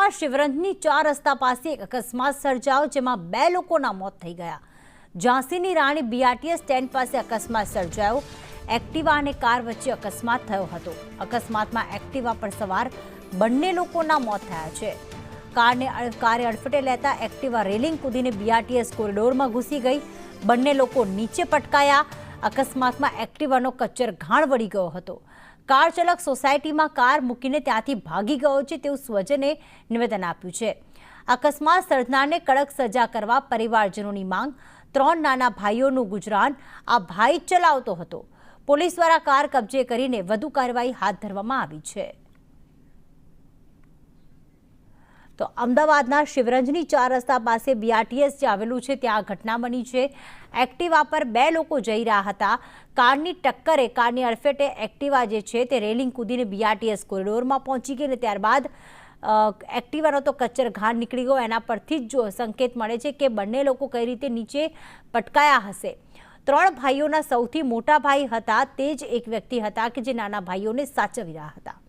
અબડાસામાં શિવરંજની 4 રસ્તા પાસે એક અકસ્માત સર્જાયો, જેમાં 2 લોકોના મોત થઈ ગયા। ઝાંસીની રાણી બીઆરટીએસ સ્ટેન્ડ પાસે અકસ્માત સર્જાયો। એક્ટિવા અને કાર વચ્ચે અકસ્માત થયો હતો। અકસ્માતમાં એક્ટિવા પર સવાર બંને લોકોના મોત થયા છે। કારે અડફેટે લેતા એક્ટિવા રેલિંગ કૂદીને બીઆરટીએસ કોરિડોરમાં ઘૂસી ગઈ। બંને લોકો નીચે પટકાયા। અકસ્માતમાં એક્ટિવાનો કચ્ચર ઘાણ વળી ગયો હતો। કાર ચાલક સોસાયટીમાં કાર મૂકીને ત્યાંથી ભાગી ગયો છે તેવું સ્વજને નિવેદન આપ્યું છે। અકસ્માત સર્જનારને કડક સજા કરવા પરિવારજનોની માંગ। 3 નાના ભાઈઓનું ગુજરાન આ ભાઈ ચલાવતો હતો। પોલીસ દ્વારા કાર કબજે કરીને વધુ કાર્યવાહી હાથ ધરવામાં આવી છે। તો અમદાવાદના શિવરંજની 4 રસ્તા પાસે બીઆરટીએસ જે આવેલું છે ત્યાં ઘટના બની છે। એક્ટિવા પર 2 લોકો જઈ રહ્યા હતા। કારની ટક્કરે કારની અડફેટે એક્ટિવા જે છે તે રેલિંગ કૂદીને બીઆરટીએસ કોરિડોરમાં પહોંચી ગઈ અને ત્યારબાદ એક્ટિવાનો તો કચ્ચર ઘાણ નીકળી ગયો। એના પરથી જ જો સંકેત મળે છે કે બંને લોકો કઈ રીતે નીચે પટકાયા હશે। 3 ભાઈઓના સૌથી મોટા ભાઈ હતા તે જ એક વ્યક્તિ હતા કે જે નાના ભાઈઓને સાચવી રહ્યા હતા।